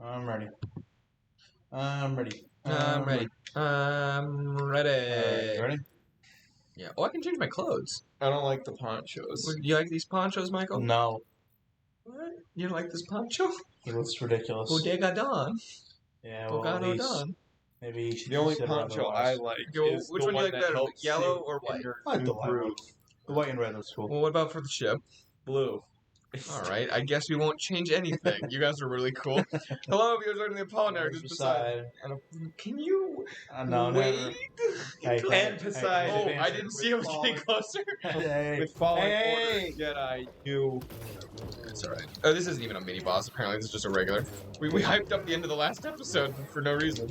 I'm ready. I'm ready. I'm ready. I'm ready. You ready? Yeah. Oh, I can change my clothes. I don't like the ponchos. Do you like these ponchos, Michael? No. What? You don't like this poncho? It looks ridiculous. Bodega Don. Yeah, well, Bogano Don. maybe you should The only consider poncho I otherwise. like Okay, is which the one do you one like that better, helps yellow you or white? I like the white one. improve. The white and red looks cool. Well, what about for the ship? Blue. All right, I guess we won't change anything. You guys are really cool. Hello, viewers of the Apollo. This is Poseidon. Can you No, wait? Hey, And Poseidon. Oh, I didn't see him getting closer. Hey. With Fallen Hey. Order Jedi, you... It's alright. Oh, this isn't even a mini boss. Apparently, this is just a regular. We hyped up the end of the last episode for no reason.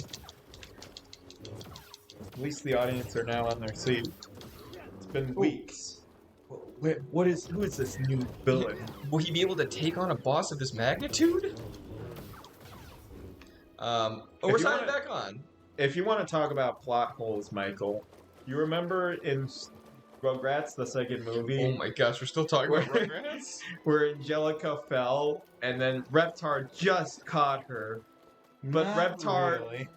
At least the audience are now on their seat. It's been weeks. Wait, who is this new villain? Will he be able to take on a boss of this magnitude? We're signing back on. If you want to talk about plot holes, Michael, you remember in Rugrats, the second movie? Oh my gosh, we're still talking about Rugrats? Where Angelica fell, and then Reptar just caught her. But Not Reptar... really.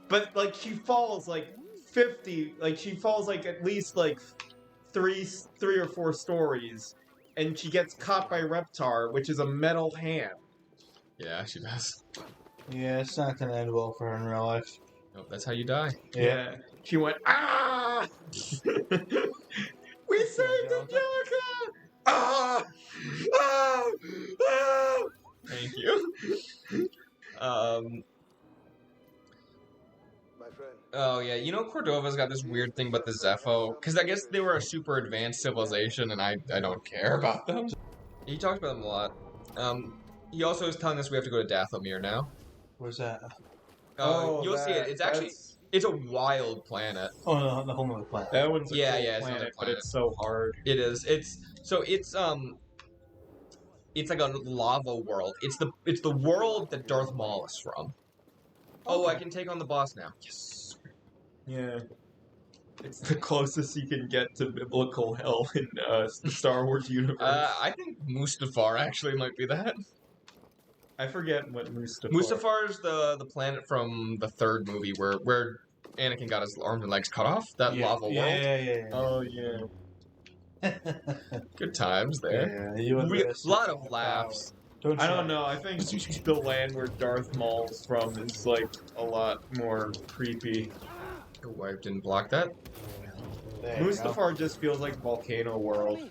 But, like, she falls, like, 50... Like, she falls, like, at least, like, three or four stories. And she gets caught by Reptar, which is a metal hand. Yeah, she does. Yeah, it's not gonna end well for her in real life. Nope, that's how you die. Yeah. She went, ah! We saved Angelica! Ah! Ah! Ah! Thank you. Oh yeah, you know Cordova's got this weird thing about the Zepho, because I guess they were a super advanced civilization, and I don't care about them. He talks about them a lot. He also is telling us we have to go to Dathomir now. Where's that? You'll see it. It's actually it's a wild planet. Oh, no, the whole nother planet. That one's a Yeah, cool yeah, it's another planet, but planet. it's so hard. It is. It's like a lava world. It's the world that Darth Maul is from. Oh, I can take on the boss now. Yes. Yeah. It's the closest you can get to biblical hell in the Star Wars universe. I think Mustafar actually might be that. I forget what Mustafar. Mustafar is the planet from the third movie where Anakin got his arms and legs cut off. That lava world. Yeah. Oh yeah. Good times there. Yeah, you A lot of laughs. I don't know. I think the land where Darth Maul's from is like a lot more creepy. Oh, I didn't block that. Mustafar just feels like Volcano World.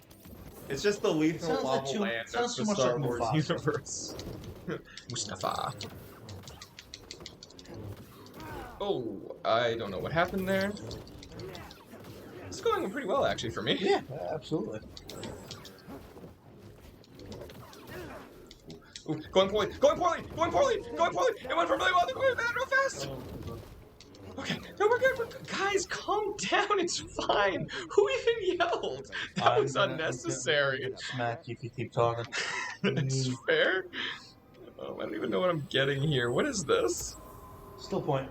It's just the lethal Sounds like lava land sounds of too the much Star like Wars Mufasa. universe. Mustafa. Oh, I don't know what happened there. It's going pretty well, actually, for me. Yeah, absolutely. Ooh, going poorly! It went from really well to going bad real fast! Okay, no, we're good. Guys, calm down, it's fine. Who even yelled? That was unnecessary. Smack you if you keep talking. That's fair. Oh, I don't even know what I'm getting here. What is this? Still point.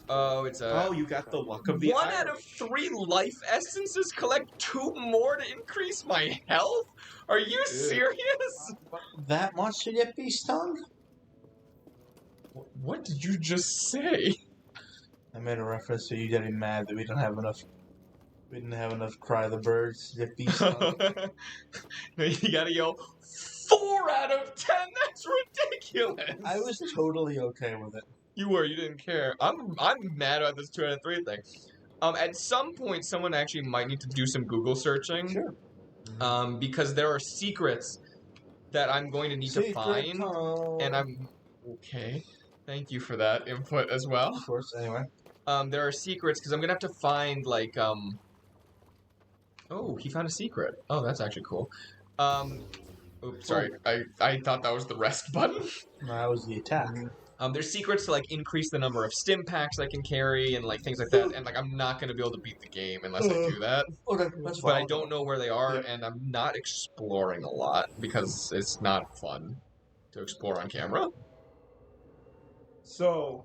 Oh, it's a... Oh, you got the luck of the 1 out of 3 life essences collect 2 more to increase my health? Are you serious? That much to get bee stung? What did you just say? I made a reference to you getting mad that we didn't have enough. We didn't have enough cry the birds to get bee stung. No, you gotta yell 4 out of 10. That's ridiculous. I was totally okay with it. You were. You didn't care. I'm mad about this 2 out of 3 thing. At some point, someone actually might need to do some Google searching. Sure. Because there are secrets that I'm going to need to find, and I'm okay. Thank you for that input as well. Of course. Anyway. There are secrets because I'm gonna have to find like Oh, he found a secret. Oh, that's actually cool. Oops, sorry. I thought that was the rest button. No, that was the attack. There's secrets to like increase the number of stim packs I can carry and like things like that. And like I'm not gonna be able to beat the game unless I do that. Okay, that's But fine. I don't know where they are, Yep. and I'm not exploring a lot because it's not fun to explore on camera. So,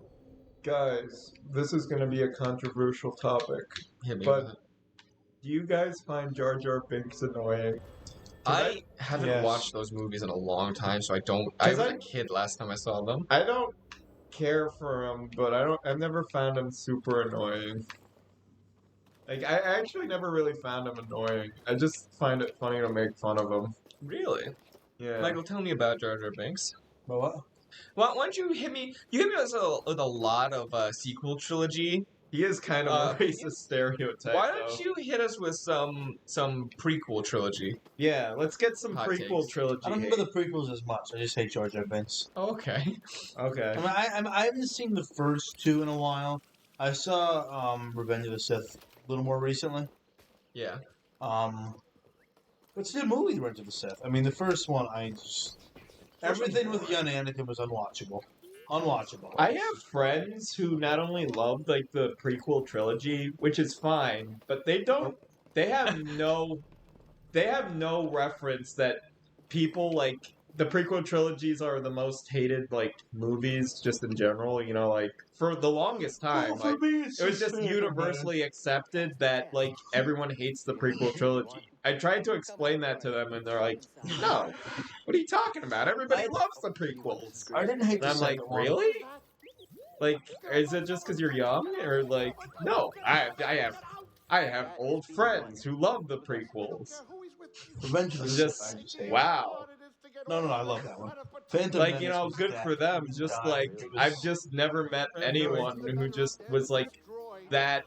guys, this is going to be a controversial topic. Hit me But- with it. Do you guys find Jar Jar Binks annoying? I haven't Yes. watched those movies in a long time, so I don't. I 'Cause was I- a kid last time I saw them. I don't care for him, but I've never found him super annoying. Like, I actually never really found him annoying. I just find it funny to make fun of him. Really? Yeah. Michael, tell me about Jar Jar Binks. But what? Why don't you hit me? You hit me with a lot of sequel trilogy. He is kind of a racist stereotype, Why don't though. you hit us with some prequel trilogy? Yeah, let's get some Hot prequel takes. trilogy. I don't remember the prequels as much. I just hate Jar Jar Binks. Oh, okay. Okay. I mean, I haven't seen the first two in a while. I saw Revenge of the Sith a little more recently. Yeah. It's a good movie, Revenge of the Sith. I mean, the first one, everything with young Anakin was unwatchable. Unwatchable. I have friends who not only love like the prequel trilogy, which is fine, but they have no reference that people like the prequel trilogies are the most hated like movies just in general, you know, like for the longest time, Well, like for me, it was just fair, man. universally accepted that like everyone hates the prequel trilogy. I tried to explain that to them and they're like, "No. What are you talking about? Everybody loves the prequels." I didn't hate And the I'm like, second one. "Really? Like, is it just because you're young, or like, no? I have old friends who love the prequels. Revenge of the It's Sith, I just just hate. wow. No, I love that one. Phantom Like, Menace you know, was good that. for them. It was Just dying. like It was- I've just never met anyone who just was like that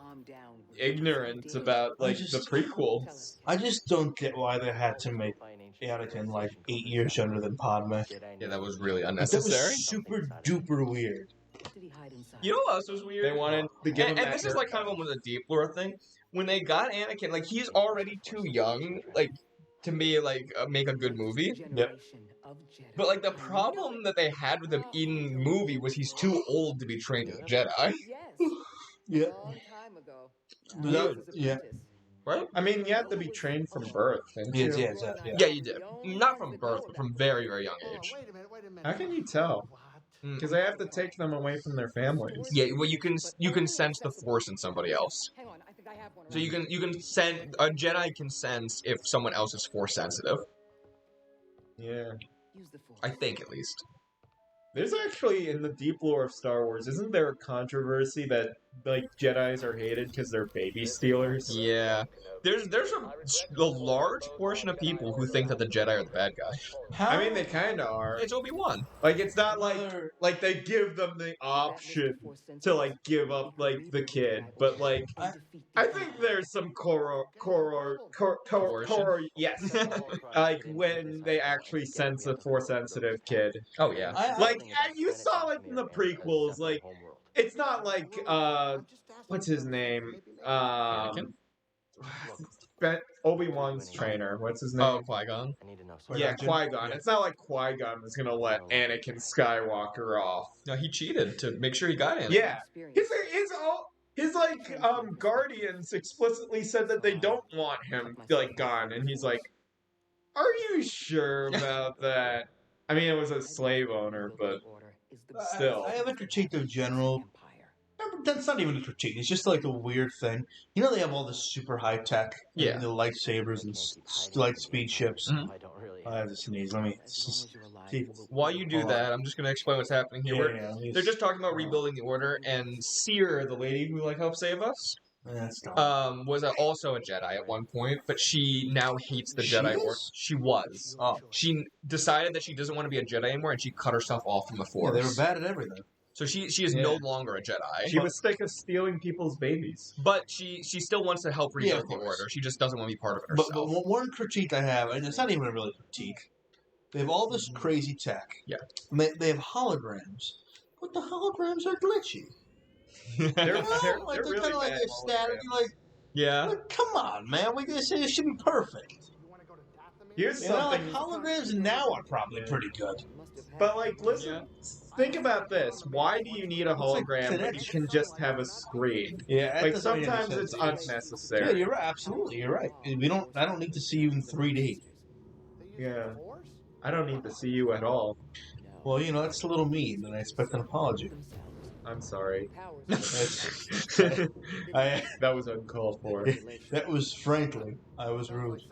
ignorant about like the prequels. I just don't get why they had to make Anakin like 8 years younger than Padme. Yeah, that was really That unnecessary. was super duper weird. You know what else was weird? They wanted to give him and that this is like kind of almost a deep lore thing. When they got Anakin, like he's already too young, like to be like make a good movie. Yep. But like the problem that they had with him in movie was he's too old to be trained as a Jedi. Yeah. That, yeah. Right? I mean, you have to be trained from birth, didn't you? Yeah, you did. Not from birth, but from very, very young age. How can you tell? Because they have to take them away from their families. Yeah, well, you can sense the Force in somebody else. So you can sense a Jedi can sense if someone else is Force sensitive. Yeah. I think at least. There's actually, in the deep lore of Star Wars, isn't there a controversy that, like, Jedis are hated because they're baby stealers? Yeah, there's a large portion of people who think that the Jedi are the bad guy. I mean, they kind of are. It's Obi-Wan. Like, it's not like they give them the option to, like, give up, like, the kid. But, like, I think there's some yes. Like, when they actually sense a Force-sensitive kid. Oh yeah. Like, you saw it in the prequels, like, it's not like, what's his name? Obi-Wan's trainer. What's his name? Oh, Qui-Gon. Yeah, Qui-Gon. It's not like Qui-Gon was gonna let Anakin Skywalker off. No, he cheated to make sure he got in. Yeah. His guardians explicitly said that they don't want him, like, gone. And he's like, are you sure about that? I mean, it was a slave owner, but still. I have a critique of General. That's not even a critique. It's just like a weird thing. You know, they have all this super high tech. Yeah. The lightsabers and light speed ships. Mhm. I have to sneeze. Let me. See. While you do that, I'm just gonna explain what's happening here. Yeah, They're just talking about rebuilding the order, and Seer, the lady who like helped save us, That's dumb. was also a Jedi at one point, but she now hates the She Jedi is? Order. She was. Oh. She decided that she doesn't want to be a Jedi anymore, and she cut herself off from the Yeah, Force. they were bad at everything. So she is Yeah. no longer a Jedi. She was sick of stealing people's babies. But she still wants to help Yeah, rebuild of the course. Order. She just doesn't want to be part of it But herself. one critique I have, and it's not even a really critique, they have all this crazy tech. Yeah. And they have holograms, but the holograms are glitchy. They're, You know, they're, like, they're really kind of like bad they're static. holograms. yeah. Like, come on, man. We just say it should be perfect. Here's You know, like something, holograms now are probably pretty good. but like, listen, think about this. Why do you need a like hologram when you connection. can just have a screen? Yeah, Like, sometimes it's Yeah, unnecessary. you're right. Absolutely, you're right. I don't need to see you in 3D. Yeah. I don't need to see you at all. Well, you know that's a little mean, and I expect an apology. I'm sorry. That's, I That was uncalled for. that was frankly, I was rude.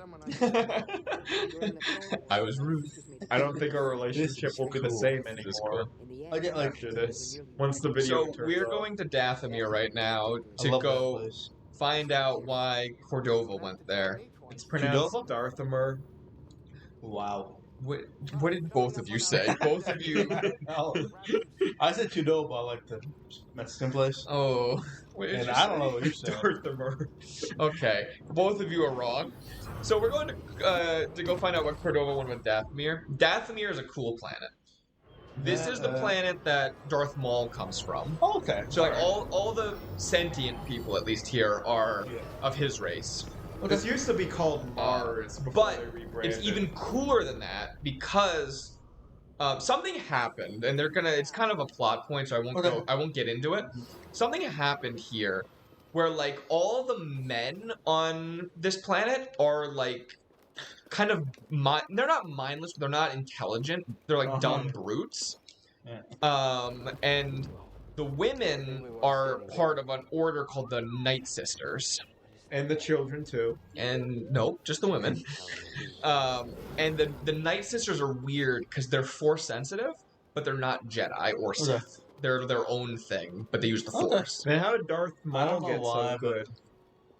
I was rude. I don't think our relationship is will be the cool. same This is anymore I get like after this. Once the video So turns we're off. going to Dathomir right now I to love that go place. find out why Cordova went there. It's pronounced Cordova? Darthamer. Wow. What did both of you say? Both of you. No. I said Qdoba, like the Mexican place. Oh, what did And you I don't say? know what you said. Darthamer. Okay, both of you are wrong. So we're going to go find out what Cordova went with Dathomir. Dathomir is a cool planet. This is the planet that Darth Maul comes from. Oh, okay. So like all the sentient people, at least here, are Yeah. of his race. This used to be called Mars before But they rebranded. it's even cooler than that because something happened, and it's kind of a plot point, so I won't get into it. Something happened here where like all the men on this planet are like kind of they're not mindless, but they're not intelligent. They're like dumb brutes. And the women are part of an order called the Night Sisters. And the children too. And nope, just the women. And the Night Sisters are weird because they're Force sensitive, but they're not Jedi or Sith. They're their own thing, but they use the Force. Man, how did Darth Maul know get why, so good?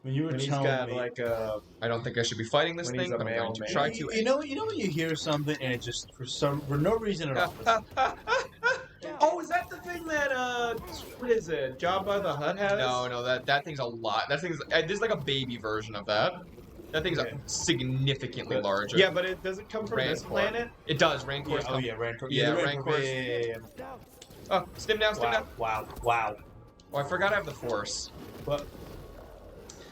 When you were When he's telling got me, like a... I don't think I should be fighting this When he's thing, a but I'm going to mailman. try to. you know when you hear something and it just for no reason at all. Oh, is that the thing that, what is it? Jabba the Hutt has? No, that thing's a lot. That thing's there's like a baby version of that. That thing's significantly larger. Yeah, but does it come from this Rancor. planet? It does. Rancor. Rancor. Yeah, Rancor. Oh, stim down, stim down. Wow. Oh, I forgot I have the Force. But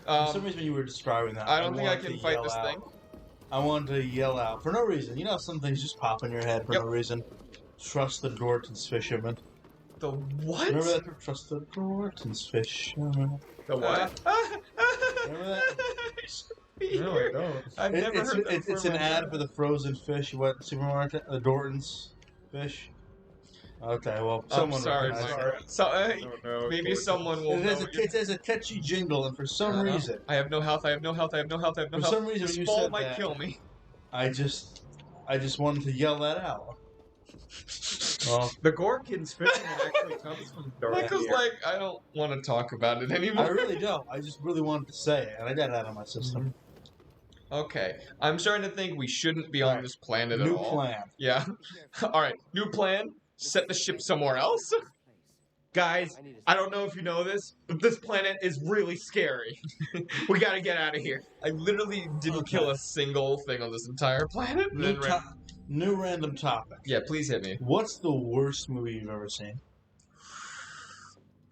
for some reason when you were describing that, I don't think I wanted can to fight yell this out. thing. I wanted to yell out for no reason. You know, some things just pop in your head for no reason. Trust the Dorton's fisherman. The what? Remember that? Trust the Dorton's fisherman. The what? Remember that? No, I don't. I've never heard that It's an ad for the frozen fish. What supermarket? The Dorton's fish. Okay, well, someone. I'm sorry, recognized Mike. it. So, maybe someone will. It has a catchy jingle, and for some reason, I have no health. For some reason, this you ball said might that. kill me. I just wanted to yell that out. Well, The Gorkins fisherman actually comes from Darth Michael's Vader. like, I don't want to talk about it anymore. I really don't. I just really wanted to say it, and I got it out of my system. Okay, I'm starting to think we shouldn't be on Right. this planet at New all. plan. Yeah. All right, new plan. Set the ship somewhere else. Guys, I don't know if you know this, but this planet is really scary. We gotta get out of here. I literally didn't kill a single thing on this entire planet. and then New random topic. Yeah, please hit me. What's the worst movie you've ever seen?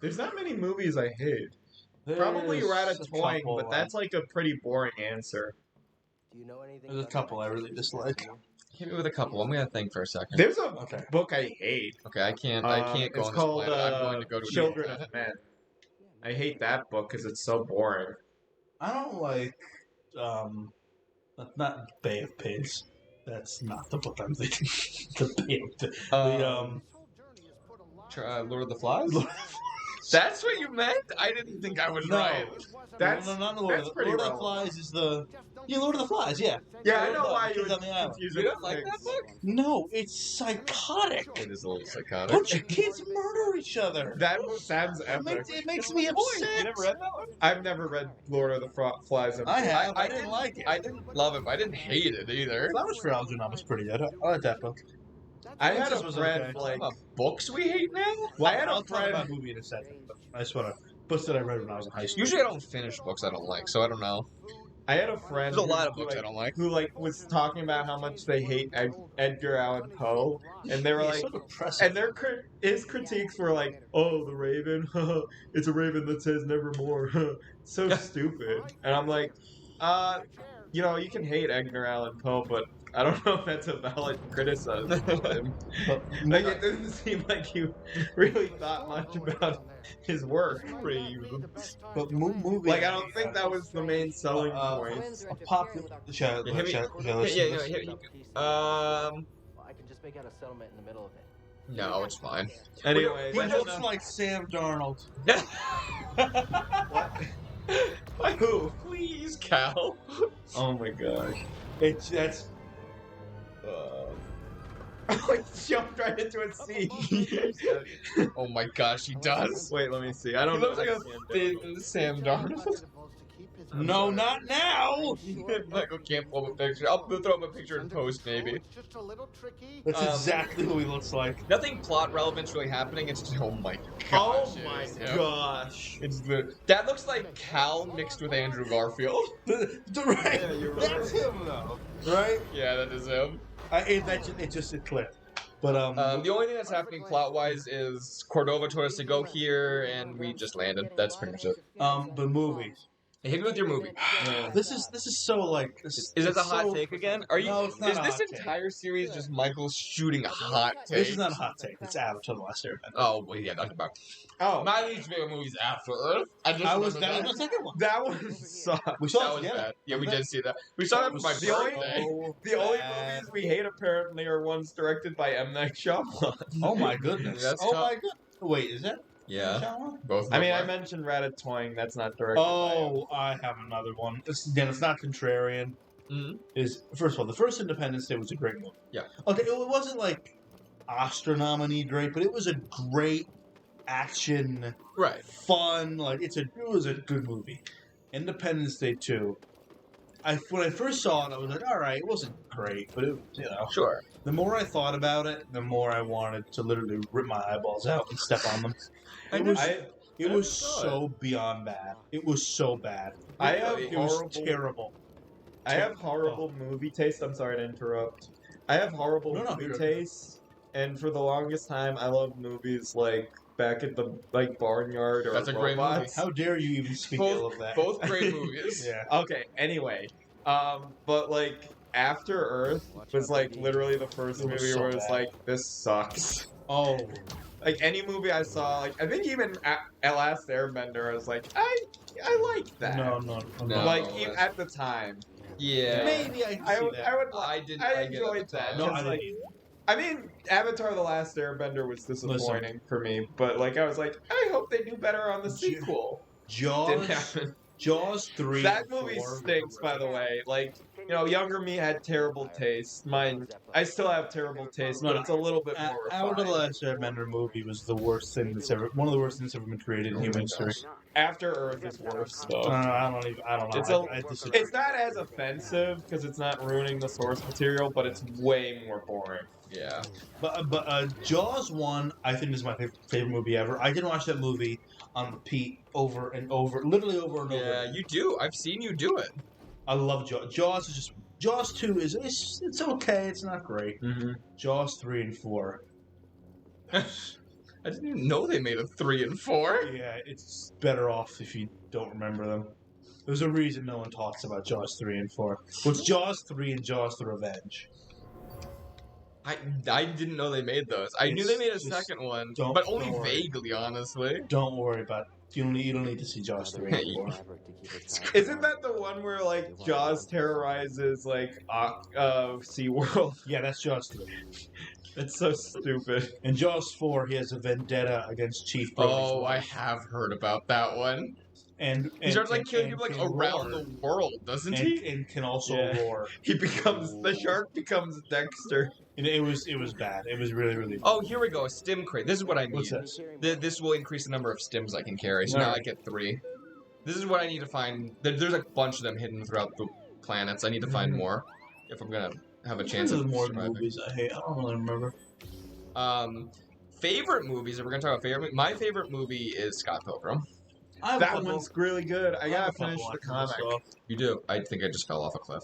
There's not many movies I hate. Probably There's Ratatouille, couple, but that's like a pretty boring answer. Do you know anything? There's a couple I really dislike. Hit me with a couple. I'm gonna think for a second. There's a Okay. book I hate. Okay, I can't go It's on called this planet. I'm going to go to Children of Men. I hate that book because it's so boring. I don't like, not Bay of Pigs. That's not the book I'm thinking. The Bay of Pigs. Lord of the Flies. That's what you meant? I didn't think I was No. right. That's no, not the Lord. that's Of the pretty Lord of the relevant. Flies is the Lord of the Flies. Yeah. Yeah, I Lord know of the why you Kids would on the Island. confuse You it don't with like that pigs. book? No, it's psychotic. It is a little psychotic. Bunch of kids murder each other. That sounds It epic. makes me upset. You never read that one? I've never read Lord of the Flies. I have. I, I didn't like it. I didn't love it, but I didn't hate it either. Flowers for Algernon was pretty good. I like that book. I had a Princess was friend okay. like What books we hate now? Well, I had a I'll talk friend- about movie in a second. But I just want to. Books that I read when I was in high school. Usually I don't finish books I don't like, so I don't know. I had a friend. There's a lot of who, books I don't like. Who was talking about how much they hate Edgar Allan Poe, and they were He's like, so depressing. and his critiques were like, "Oh, the Raven, it's a Raven that says nevermore." So stupid. And I'm like, you can hate Edgar Allan Poe, but I don't know if that's a valid criticism of him. But, Like, it doesn't seem like you really thought much about his work. but movie. Like, I don't think that was the main selling point. A popular. Shall Yeah, hit me- I Yeah, listen yeah, to no, this? I can just make out a settlement in the middle of it. no, it's fine. Anyway, He looks like Sam Darnold. What? By who? Please, Cal. Oh my gosh. That's I jumped right into a sea. Oh my gosh, he does. Wait, let me see. I don't He know. looks like a thin Sam Darnold. no, not now. Michael can't pull up a picture. I'll throw up a picture in post, maybe. That's Um, exactly who he looks like. Nothing plot relevant's really happening. It's just, oh my gosh. Oh my it's him. gosh. It's that looks like Cal mixed with Andrew Garfield. Right. Yeah, you're That's right. him though. Right? Yeah, that is him. It just clicked. But The only thing that's happening plot-wise is Cordova told us to go here, and we just landed. That's pretty much it. the movies. Hey, hit me with your movie. This is so like. Is it the hot take again? Are you? No, it's not is a this hot take. entire series just Michael shooting a hot take? This is not a hot take. It's Avatar: The Last Airbender. Oh, well, yeah, that's about. Oh, My least favorite movie is After Earth. That was the second one. that one sucked. We saw That it was together. bad. Yeah, we did see that. We saw that for my the only- birthday. The only Bad. movies we hate apparently are ones directed by M. Night Shyamalan. Oh my goodness. That's oh tough. my goodness. Wait, is that Yeah, Shyamalan? both. Of I them mean, I are. mentioned Ratatouille. That's not directed Oh, I have another one. It's not contrarian. Mhm. Is first of all, the first Independence Day was a great movie. Yeah. Okay, it wasn't like Oscar-nominee great, but it was a great action, Right. fun. Like it was a good movie. Independence Day 2. When I first saw it, I was like, all right, it wasn't great, but Sure. the more I thought about it, the more I wanted to literally rip my eyeballs out and step on them. It was, by. it was saw so beyond bad. It was so bad. I have It was horrible. terrible. I have horrible movie taste. I'm sorry to interrupt. I have horrible No, movie you're taste, and for the longest time, I loved movies like Back at the Barnyard or That's a great Robots. How dare you even speak ill of that? Both great movies. Yeah. Okay. Anyway, but like After Earth was like literally the first It was movie so where it's bad. like this sucks. Oh, Like any movie I saw, like I think even at Last Airbender, I was like, I like that. no. No. Like that's- even at the time, Yeah. Maybe I can see that. I didn't. I get it at enjoyed the that. time. No, Just I like- didn't. I mean, Avatar: The Last Airbender was disappointing for me, but like I was like, I hope they do better on the sequel. Didn't Jaws. happen. Jaws 3. That and movie 4. stinks, by the way. Like, you know, younger me had terrible taste. Mine, I still have terrible taste, but No, it's a little bit more Avatar: The refined. Last Airbender movie was the worst thing one of the worst things that's ever been created in Oh my human history. gosh. After Earth is worse, though. I don't know. It's I disagree. It's not as offensive because it's not ruining the source material, but it's way more boring. Yeah. But Jaws 1, I think is my favorite movie ever. I can watch that movie on repeat over and over, literally over and over. Yeah, you do. I've seen you do it. I love Jaws. Jaws is just Jaws 2 it's okay. It's not great. Mm-hmm. Jaws 3 and 4. I didn't even know they made a 3 and 4. Yeah, it's better off if you don't remember them. There's a reason no one talks about Jaws 3 and 4. What's Jaws 3 and Jaws the Revenge? I didn't know they made those. I knew they made a second one, but only don't worry. vaguely, honestly. Don't worry about it. You don't need to see Jaws 3 and 4. Isn't that the one where like Jaws terrorizes like SeaWorld? Yeah, that's Jaws 3. It's so stupid. In Jaws 4, he has a vendetta against Chief Brody's Oh, I wife. have heard about that one. He starts like killing people like can around roar. the world, doesn't he? And can also Yeah. roar. The shark becomes Dexter. And it was bad. It was really, really bad. Oh, here we go. A stim crate. This is what I need. What's this? This will increase the number of stims I can carry. So now I Alright. get 3. This is what I need to find. There's a bunch of them hidden throughout the planets. I need to find more if I'm gonna have a chance There's of more surviving. movies I hate. I don't really remember. Favorite movies. If we're gonna talk about favorite, my favorite movie is Scott Pilgrim. I have a That couple- one's really good. I have gotta a couple finish the of comic. stuff. You do. I think I just fell off a cliff.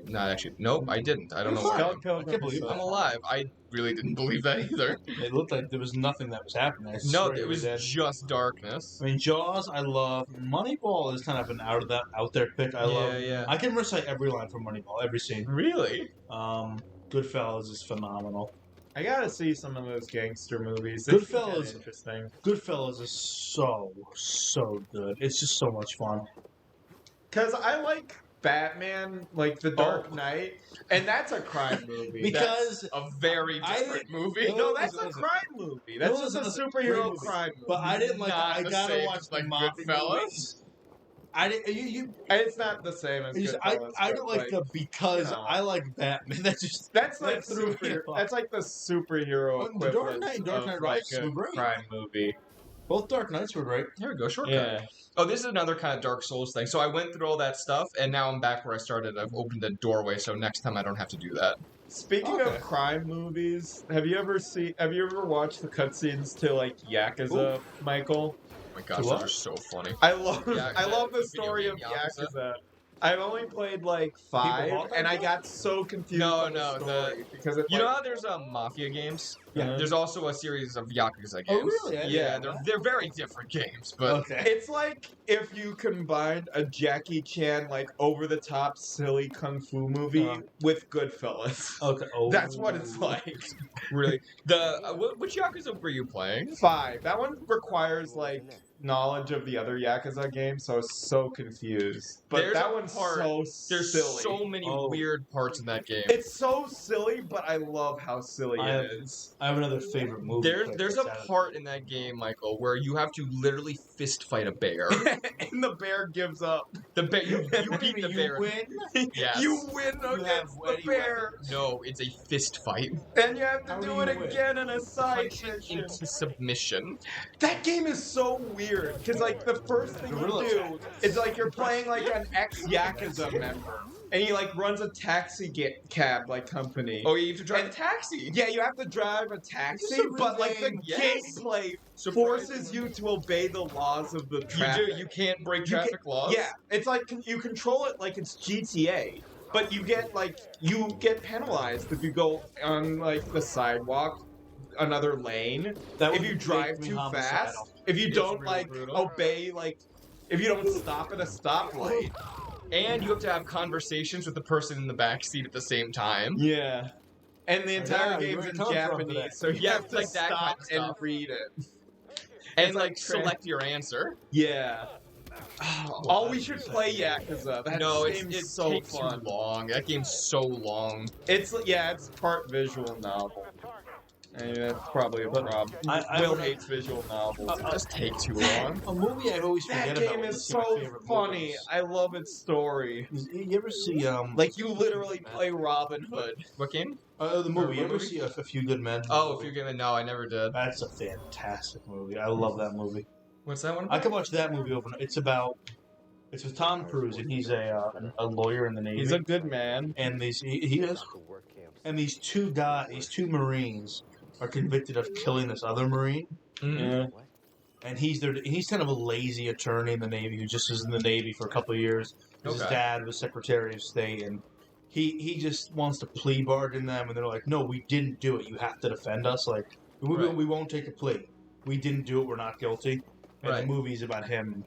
Not actually. Nope, I didn't. I don't know You're why. fine. I can't believe I'm it. alive. I really didn't believe that either. It looked like there was nothing that was happening. I No, swear it was dead. just darkness. I mean, Jaws, I love. Moneyball is kind of an out there pick. I love. Yeah. I can recite every line from Moneyball, every scene. Really? Goodfellas is phenomenal. I gotta see some of those gangster movies. They seem kinda Goodfellas- interesting. Goodfellas is so good. It's just so much fun. Cause I like Batman, like The Dark Knight, and that's a crime movie. Because a very different movie. No, that's a crime movie. That's just a superhero crime movie. But I didn't like. Not I the gotta same watch as, the like, mafia Goodfellas. movies. I didn't. It's not the same as Goodfellas. I but, don't like the because you know. I like Batman. That's like That threw me off. That's like the superhero The Dark equivalent Knight and Dark of Knight like Rises a were great. crime movie. Both Dark Knights were great. Here we go, shortcut. Yeah. Oh, this is another kind of Dark Souls thing. So I went through all that stuff, and now I'm back where I started. I've opened the doorway, so next time I don't have to do that. Speaking of crime movies, have you ever watched the cutscenes to like Yakuza, Michael? Oh my gosh, To what? those are so funny. I love Yeah, I love the video story of game Yakuza. Yakuza. I've only played like 5, bought and I that? got so confused. No, by the story because it, You know how there's Mafia games? Yeah. There's also a series of Yakuza games. Oh, really? I didn't Yeah, know they're very different games, but Okay. It's like if you combined a Jackie Chan like over the top silly kung fu movie with Goodfellas. Okay. Oh. That's what it's like. really, which Yakuza were you playing? 5. That one requires like knowledge of the other Yakuza games, so I was so confused. But There's that a one's part- so There's silly. so many weird parts in that game. It's so silly, but I love how silly I it is. have another favorite movie. There's a part in that game, Michael, where you have to literally fist fight a bear. And the bear gives up. The bear, you beat the bear. win. Yes. You win You have against the any bear. No, it's a fist fight. And you have to How do do it you win? again in a side Punch it mission. into submission. That game is so weird because like the first thing Gorilla you do is like you're playing like an ex-Yakuza member, and he like runs a taxi cab like company. Oh, you have to drive And- a taxi. Yeah, you have to drive a taxi, It's a but like the game, yes. gameplay forces you to obey the laws of the traffic. You can't break You traffic laws. Yeah, it's like you control it like it's GTA, but you get penalized if you go on like the sidewalk, another lane. That If would you make drive me too homicidal. fast, if you It's don't really like brutal. obey if you don't stop at a stoplight. And you have to have conversations with the person in the back seat at the same time. Yeah. And the entire Yeah, game's where in it comes from Japanese, today. so you Yeah, have to like that stop kind of and stuff. read it. And It's like like select your answer. Yeah. Oh, we should play Yakuza. That No, it game's so takes fun. too long. That game's so long. It's part visual novel. And that's probably a problem. I Will would- hates visual novels. It does take too long. A movie I always That forget game about. is so funny. I love its story. You ever see Like you literally play Robin Hood. What game? the movie? You ever movie? see a Few Good Men? Oh, if you're gonna no, I never did. That's a fantastic movie. I love that movie. What's that one? I could watch that movie over. It's with Tom Cruise, and he's a lawyer in the Navy. He's a good man. And he is. And these two Marines are convicted of killing this other Marine. Yeah. And he's kind of a lazy attorney in the Navy who just was in the Navy for a couple of years. His Okay. dad was Secretary of State, and he just wants to plea bargain them, and they're like, "No, we didn't do it. You have to defend us. Like Right. we won't take a plea. We didn't do it. We're not guilty." And Right. the movie's about him.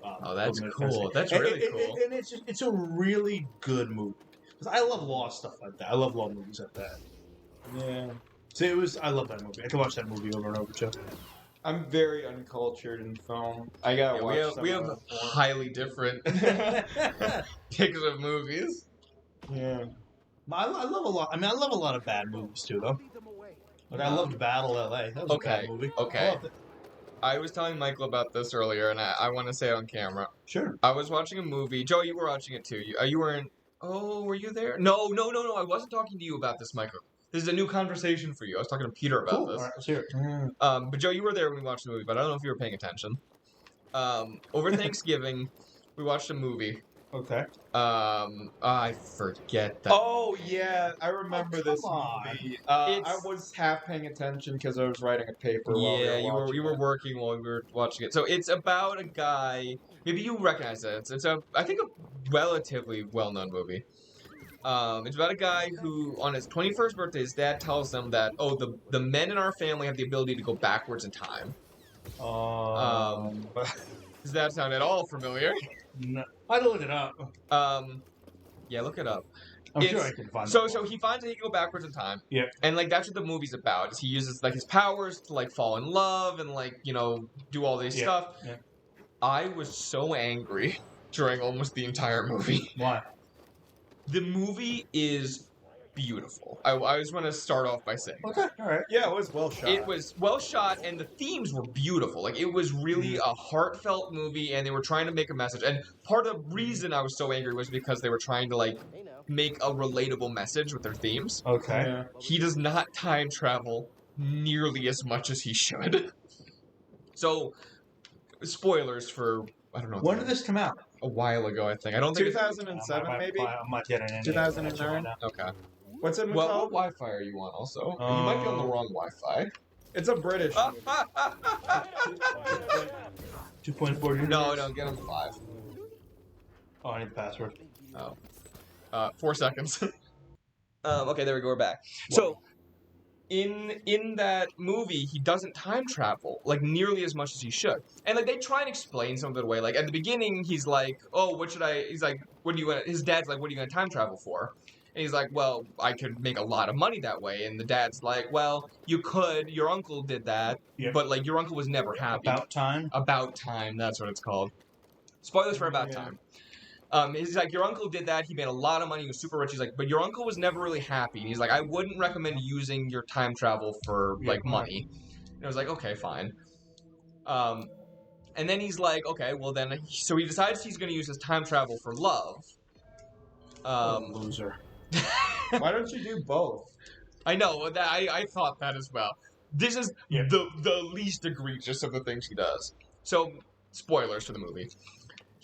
Oh, that's committing cool. offense. That's And really cool. And it's a really good movie. 'Cause I love law stuff like that. I love law movies like that. Yeah. So I love that movie. I can watch that movie over and over, Joe. I'm very uncultured in film. I gotta Yeah, watch we some have of that more. highly different picks of movies. Yeah. I love a lot. I mean, I love a lot of bad movies too, though. Like I loved Battle LA. That was a bad movie. Okay. I loved it. I was telling Michael about this earlier, and I want to say it on camera. Sure. I was watching a movie. Joe, you were watching it too. You weren't. Oh, were you there? No. I wasn't talking to you about this, Michael. This is a new conversation for you. I was talking to Peter about Cool. this. All right, let's hear it. But Joe, you were there when we watched the movie, but I don't know if you were paying attention. Over Thanksgiving, we watched a movie. Okay. I forget that. Oh yeah, I remember come this on. movie. I It's- was half paying attention because I was writing a paper. While we Yeah, were you were watching it. working while we were watching it. So it's about a guy. Maybe you recognize it. It's I think a relatively well-known movie. It's about a guy who, on his 21st birthday, his dad tells him that the men in our family have the ability to go backwards in time. Does that sound at all familiar? No, I looked it up. Yeah, look it up. I'm sure It's- I can find So it. he finds that he can go backwards in time. Yeah. And like that's what the movie's about. Is he uses like his powers to like fall in love and like do all this Yeah, stuff. yeah. I was so angry during almost the entire movie. Why? The movie is beautiful. I just want to start off by saying Okay, all right. Yeah, it was well shot. it was well shot, and the themes were beautiful. Like, it was really a heartfelt movie, and they were trying to make a message. And part of the reason I was so angry was because they were trying to, like, Hey now. make a relatable message with their themes. Okay. Yeah. He does not time travel nearly as much as he should. So, spoilers for, I don't know. When did this come out? A while ago, I think. I don't think it's... 2007, maybe? I'm not getting any. 2009? Okay. What's it Well, called? what Wi-Fi are you on, also? You might be on the wrong Wi-Fi. It's a British movie. 2.4. No, get on 5. Oh, I need the password. 4 seconds. Okay, there we go. We're back. So, in that movie, he doesn't time travel like nearly as much as he should, and like they try and explain some of it away. Like at the beginning, he's like, "Oh, what should I?" He's like, "What do you?" His dad's like, "What are you going to time travel for?" And he's like, "Well, I could make a lot of money that way." And the dad's like, "Well, you could. Your uncle did that, Yeah. but like your uncle was never happy." About time. About Time, that's what it's called. Spoilers for About Time. He's like, your uncle did that, he made a lot of money, he was super rich. He's like, but your uncle was never really happy. And he's like, I wouldn't recommend using your time travel for, like, money. And I was like, okay, fine. And then he's like, okay, well then, so he decides he's going to use his time travel for love. Loser. Why don't you do both? I know, I thought that as well. This is the least egregious of the things he does. So, spoilers for the movie.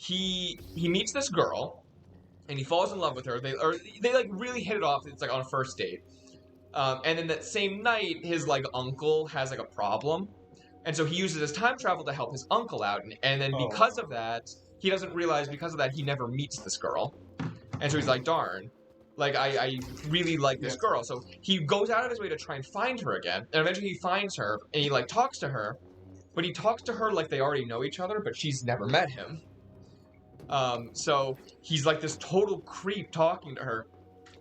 He meets this girl, and he falls in love with her. They like really hit it off. It's like on a first date. And then that same night, his like uncle has like a problem, and so he uses his time travel to help his uncle out. And then because of that, he doesn't realize because of that he never meets this girl, and so he's like, darn. Like, I really like this girl. So he goes out of his way to try and find her again, and eventually he finds her, and he like talks to her, but he talks to her like they already know each other, but she's never met him. So he's like this total creep talking to her,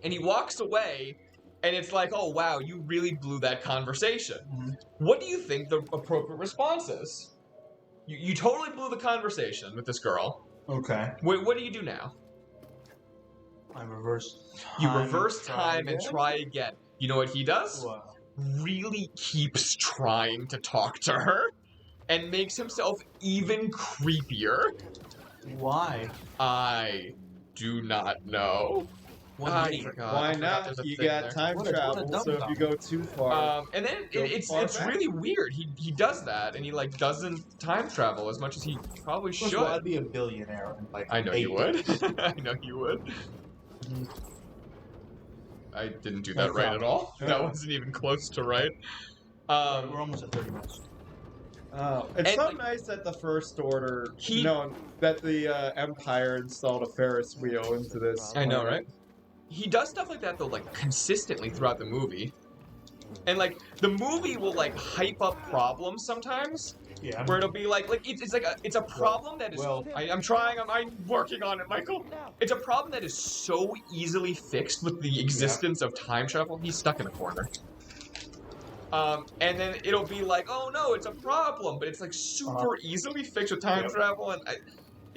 and he walks away, and it's like, oh wow, you really blew that conversation. Mm-hmm. What do you think the appropriate response is? You totally blew the conversation with this girl. Okay. What do you do now? I reverse time. You reverse time and try again. You know what he does? Wow. Really keeps trying to talk to her, and makes himself even creepier. Why? I do not know. Why not? You got time travel, so if you go too far. And then it's back. really weird. He does that, and he like doesn't time travel as much as he probably First should. of all, I'd be a billionaire in like I know 8 you would. days. I know you would. Mhm. I didn't do that No right at problem. all. That wasn't even close to right. We're almost at 30 minutes. It's and, so like, nice that the First Order, He- that the Empire installed a Ferris wheel into this. I know, planet. right? He does stuff like that though, like consistently throughout the movie, and like the movie will like hype up problems sometimes, Yeah. where it'll be like it's a problem that is. Well- I'm trying. I'm working on it, Michael. It's a problem that is so easily fixed with the existence of time travel. He's stuck in a corner. And then it'll be like, oh no, it's a problem, but it's like super easily fixed with time travel, and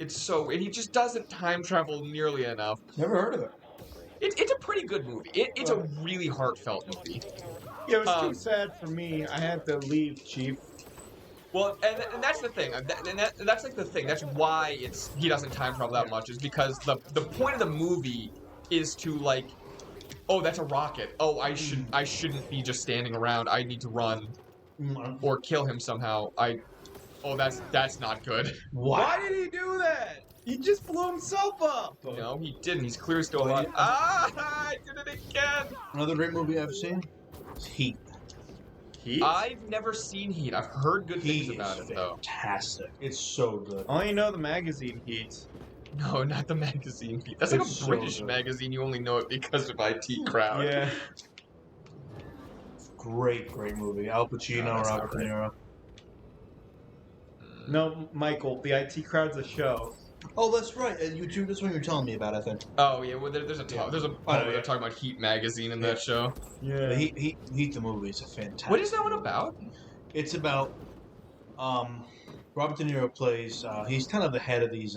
and he just doesn't time travel nearly enough. Never heard of it. It's a pretty good movie. It's a really heartfelt movie. Yeah, it was too sad for me. I had to leave, Chief. Well, and that's the thing. That's like the thing. That's why he doesn't time travel that much, is because the point of the movie is to like, oh, that's a rocket. Oh, I shouldn't be just standing around. I need to run or kill him somehow. Oh, that's not good. Why did he do that? He just blew himself up. No, he didn't. He's clearly still alive. Ah, I did it again. Another great movie I've seen is Heat. Heat? I've never seen Heat. I've heard good things Heat about is it though. fantastic. It's so good. I only know the magazine Heat. No, not the magazine Heat. That's It's like a so British good. magazine. You only know it because of IT Crowd. Yeah. Great movie. Al Pacino, No, that's not Robert De right. Niro. No, Michael, the IT Crowd's a show. Oh, that's right. YouTube. That's what you were telling me about. I think. Oh yeah, well there's a part where they're talking about Heat magazine in that show. Yeah. But Heat the movie is a fantastic. What is that one about? It's about Robert De Niro plays. He's kind of the head of these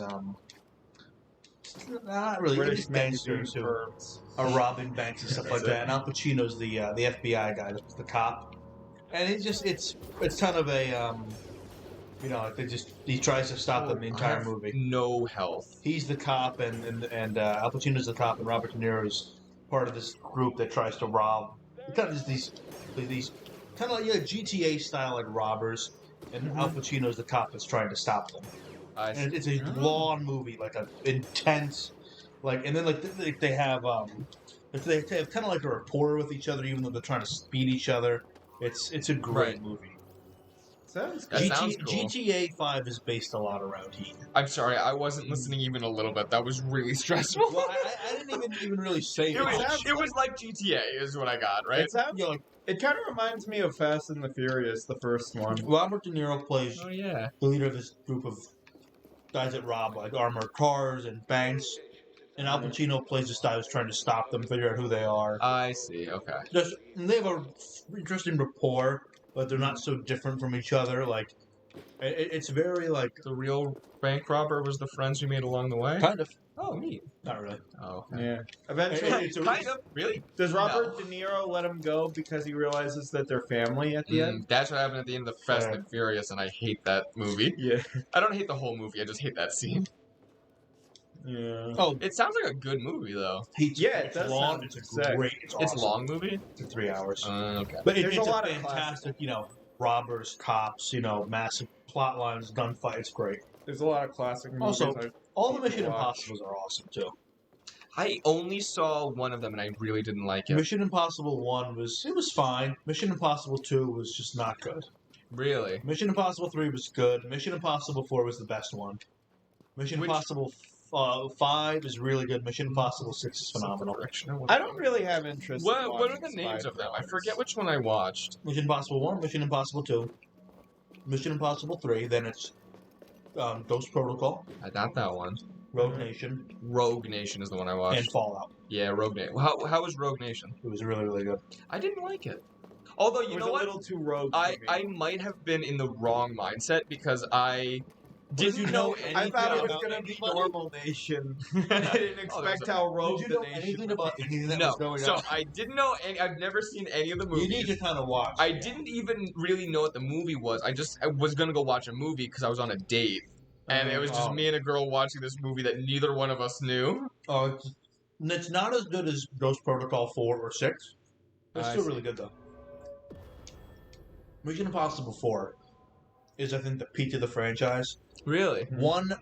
not really. British It's gangsters magazine who firms. are robbing banks and stuff like that. And Al Pacino's the FBI guy, the cop, and it's kind of a he tries to stop them the I entire have movie. no health. He's the cop, and Al Pacino's the cop, and Robert De Niro is part of this group that tries to rob. Kind of these kind of like GTA style like robbers, and Al Pacino's the cop that's trying to stop them. And it's a long movie, like an intense, like, and then like they have they have kind of like a rapport with each other, even though they're trying to beat each other. It's a great movie. Sounds That good. sounds cool. GTA 5 is based a lot around Heat. I'm sorry, I wasn't listening even a little bit. That was really stressful. Well, I didn't even really say It was, much. it was like GTA, is what I got, right? It sounds. You know, like, It kind of reminds me of Fast and the Furious, the first one. Robert De Niro plays Oh yeah. the leader of this group of guys that rob like armored cars and banks, and Al Pacino plays this guy who's trying to stop them, figure out who they are. I see. Okay. And they have a interesting rapport, but they're not so different from each other. Like it's very like The real bank robber was the friends we made along the way. kind of Oh, neat. not really. Oh, okay. Yeah. Eventually, It's a- Kind of. Really? does Robert No. De Niro let him go because he realizes that they're family at the end? That's what happened at the end of Fast and Furious, and I hate that movie. Yeah. I don't hate the whole movie. I just hate that scene. Yeah. Oh, It sounds like a good movie, though. Yeah, it it's does long. sound It's a sick. great. It's awesome. It's a long movie. It's 3 hours. Okay. But There's it's a a lot of fantastic, robbers, cops, massive plot lines, gunfight. It's great. There's a lot of classic movies. Also, all the Mission Watch. Impossibles are awesome too. I only saw one of them, and I really didn't like it. Mission Impossible 1 was fine. Mission Impossible 2 was just not good. Really? Mission Impossible 3 was good. Mission Impossible 4 was the best one. Mission Which- Impossible 5 is really good. Mission Impossible 6 is phenomenal. I don't really have interest. in What are watching the names spy of them? I films. forget which one I watched. Mission Impossible 1, Mission Impossible 2, Mission Impossible 3, then it's Ghost Protocol, I got that one. Rogue Nation, Rogue Nation is the one I watched. and Fallout. Yeah, Rogue Nation. How was Rogue Nation? It was really, really good. I didn't like it. Although, It you was know a what? little too rogue. I might have been in the wrong mindset because I Did didn't you know know anything I thought it was about gonna be anybody. normal nation. I didn't Oh, there's expect a- how rogue Did you know the nation. anything would about be. anything that No, was going so on? I didn't know any. I've never seen any of the movies. You need to kind of watch. I didn't even really know what the movie was. I was gonna go watch a movie because I was on a date, and it was just me and a girl watching this movie that neither one of us knew. Oh, it's not as good as Ghost Protocol 4 or 6. It's I still see. really good, though. Mission Impossible 4 is, I think, the peak of the franchise. Really?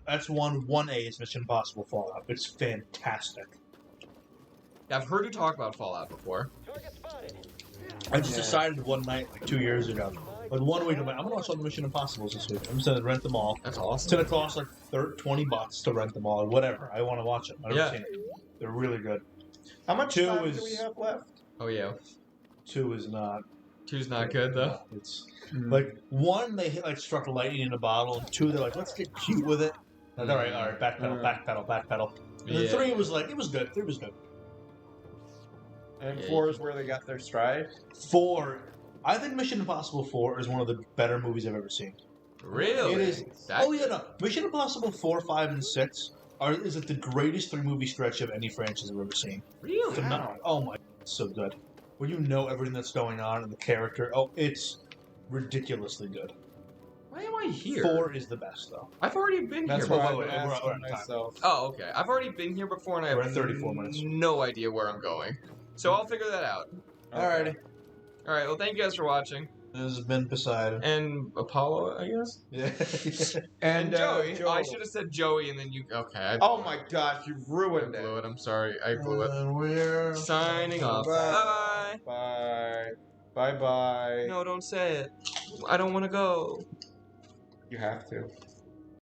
That's 1A is Mission Impossible Fallout. It's fantastic. I've heard you talk about Fallout before. I just decided one night, like 2 years ago, like 1 week, I'm going to watch all the Mission Impossibles this week. I'm just going to rent them all. That's It's awesome. going to cost like $20 to rent them all, or whatever. I want to watch them. I've never Yeah. seen it. They're really good. How much 2 time is- do we have left? Oh yeah. 2 is not. 2's not good though. It's like 1, they like struck lightning in a bottle, and 2, they're like, let's get cute with it. Like, all right, backpedal. And then 3 was like, it was good. 3 was good. And Yeah, 4 is where they got their stride. 4, I think Mission Impossible 4 is one of the better movies I've ever seen. Really? It is. That- Oh yeah, no. Mission Impossible 4, 5, and 6 is it the greatest 3-movie stretch of any franchise I've ever seen. Really? Phenomenal. Oh my, it's so good. When you know everything that's going on and the character, it's ridiculously good. Why am I here? 4 is the best though. I've already been That's here what before. I've been we're asking out of time. myself. Oh, okay. I've already been here before, and I We're have at 34 minutes. no idea where I'm going. So I'll figure that out. Alrighty. All right. Well, thank you guys for watching. This has been Poseidon. And Apollo, I guess. Yeah. And Joey. Joel. I should have said Joey, and then you. Okay. I Oh my gosh, you I ruined blew it. it. I'm sorry. I blew it. And we're Signing off. Bye. Bye Bye. Bye. bye. No, don't say it. I don't want to go. You have to.